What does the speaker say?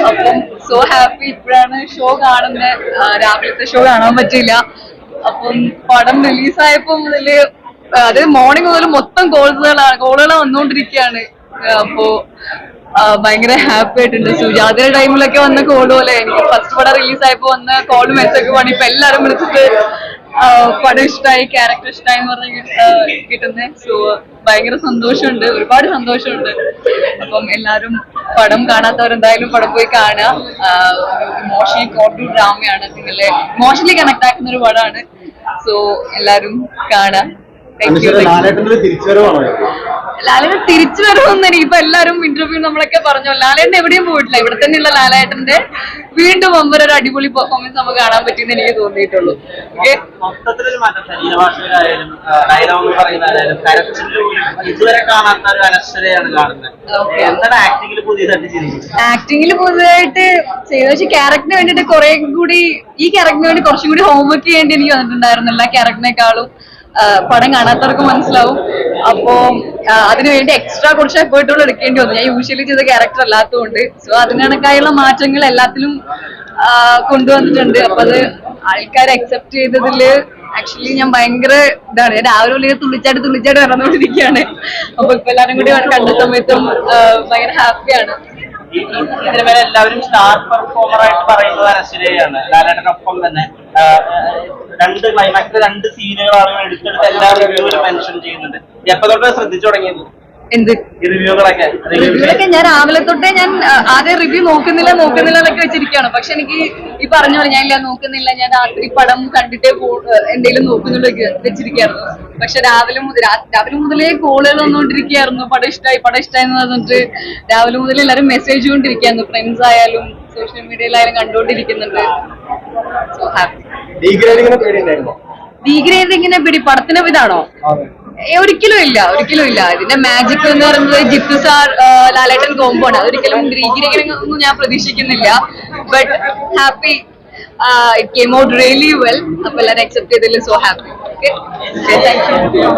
അപ്പം so happy. ഇപ്പോഴാണ് show കാണുന്നത്. രാവിലത്തെ ഷോ കാണാൻ പറ്റില്ല. അപ്പം പടം റിലീസായപ്പോ മുതല് അത് മോർണിംഗ് മുതൽ മൊത്തം കോളുകൾ വന്നുകൊണ്ടിരിക്കുകയാണ്. അപ്പോ ഭയങ്കര ഹാപ്പി ആയിട്ടുണ്ട്. സുജാതയുടെ ടൈമിലൊക്കെ വന്ന കോള് പോലെ എനിക്ക് ഫസ്റ്റ് പടം റിലീസായപ്പോ വന്ന കോള് മെസ്സേജ് പണി ഇപ്പൊ എല്ലാരും വിളിച്ചിട്ട് പടം ഇഷ്ടമായി, ക്യാരക്ടർ ഇഷ്ടമായി എന്ന് പറഞ്ഞ് കിട്ടുന്നത്. സോ ഭയങ്കര സന്തോഷമുണ്ട്, ഒരുപാട് സന്തോഷമുണ്ട്. അപ്പം എല്ലാരും പടം കാണാത്തവരെന്തായാലും പടം പോയി കാണുക. ഇമോഷണലി കോട്ടു ഡ്രാമയാണ്, നിങ്ങളെ ഇമോഷണലി കണക്ട് ആക്കുന്ന ഒരു പടമാണ്. സോ എല്ലാരും കാണാം. ലാലേട്ടൻ തിരിച്ചു വരുമെന്ന് എനിക്കിപ്പോ എല്ലാരും ഇന്റർവ്യൂ നമ്മളൊക്കെ പറഞ്ഞു. ലാലേട്ടൻ എവിടെയും പോയിട്ടില്ല. ഇവിടെ തന്നെയുള്ള ലാലേട്ടന്റെ വീണ്ടും മുമ്പ് ഒരു അടിപൊളി പെർഫോമൻസ് നമുക്ക് കാണാൻ പറ്റിയെന്ന് എനിക്ക് തോന്നിയിട്ടുള്ളൂ. ആക്ടിങ്ങിൽ പുതിയതായിട്ട് ചെയ്ത പക്ഷെ ക്യാരക്ടറിന് വേണ്ടിട്ട് കുറെ കൂടി ഈ ക്യാരക്ടറിന് വേണ്ടി കുറച്ചും കൂടി ഹോംവർക്ക് ചെയ്യേണ്ടി എനിക്ക് വന്നിട്ടുണ്ടായിരുന്നു. എല്ലാ ക്യാരക്ടറിനേക്കാളും പടം കാണാത്തവർക്ക് മനസ്സിലാവും. അപ്പോ അതിനുവേണ്ടി എക്സ്ട്രാ കുറച്ച് എഫേർട്ടുകൾ എടുക്കേണ്ടി വന്നു. ഞാൻ യൂഷ്വലി ചെയ്ത ക്യാരക്ടർ അല്ലാത്തതുകൊണ്ട്. സോ അതിനകത്തായുള്ള മാറ്റങ്ങൾ എല്ലാത്തിലും കൊണ്ടുവന്നിട്ടുണ്ട്. അപ്പൊ അത് ആൾക്കാർ അക്സെപ്റ്റ് ചെയ്തതില് ആക്ച്വലി ഞാൻ ഭയങ്കര ഇതാണ്. ഞാൻ രാവിലെ തുള്ളിച്ചാടി നടന്നുകൊണ്ടിരിക്കുകയാണ്. അപ്പൊ ഇപ്പൊ എല്ലാരും കൂടി കണ്ട സമയത്തും ഭയങ്കര ഹാപ്പിയാണ്. ഇതിന് എല്ലാവരും സ്റ്റാർ പെർഫോമർ ആയിട്ട് പറയുന്നത് അനശ്വരയാണ്. ലാലേട്ടനൊപ്പം തന്നെ രണ്ട് ക്ലൈമാക്സിൽ 2 സീനുകൾ ആളുകൾ എടുത്തെടുത്ത് എല്ലാ റിവ്യൂവിലും മെൻഷൻ ചെയ്യുന്നുണ്ട്. എപ്പോ തൊട്ട് ശ്രദ്ധിച്ചു തുടങ്ങിയത് എന്ത് റിവ്യൂകളൊക്കെ? ഞാൻ രാവിലെ തൊട്ടേ ഞാൻ ആദ്യം റിവ്യൂ നോക്കുന്നില്ല എന്നൊക്കെ വെച്ചിരിക്കുകയാണ്. പക്ഷെ എനിക്ക് ഈ പറഞ്ഞ പോലെ ഞാൻ നോക്കുന്നില്ല, ഞാൻ രാത്രി പടം കണ്ടിട്ടേ എന്തെങ്കിലും നോക്കുന്നുള്ളൂ വെച്ചിരിക്കുകയായിരുന്നു. പക്ഷെ രാവിലെ മുതലേ കോളുകൾ വന്നുകൊണ്ടിരിക്കുകയായിരുന്നു. പടം ഇഷ്ടമായി എന്ന് പറഞ്ഞിട്ട് രാവിലെ മുതൽ എല്ലാവരും മെസ്സേജ് കൊണ്ടിരിക്കുകയായിരുന്നു. ഫ്രണ്ട്സ് ആയാലും സോഷ്യൽ മീഡിയയിലായാലും കണ്ടുകൊണ്ടിരിക്കുന്നുണ്ട്. So happy. ഡീഗ്രേഡിങ്ങിനെ പിടി പടത്തിന് ഇതാണോ? ഒരിക്കലും ഇല്ല. ഇതിന്റെ മാജിക് എന്ന് പറയുന്നത് ജിത്തു സാർ ലാലേട്ടൻ കോംബോ ആണ്. അതൊരിക്കലും ഡീഗ്രേഡിംഗ് ഒന്നും ഞാൻ പ്രതീക്ഷിക്കുന്നില്ല. But happy, it came out really well. അപ്പൊ എല്ലാവരും അക്സെപ്റ്റ് ചെയ്തതിൽ so happy. Okay, thank you.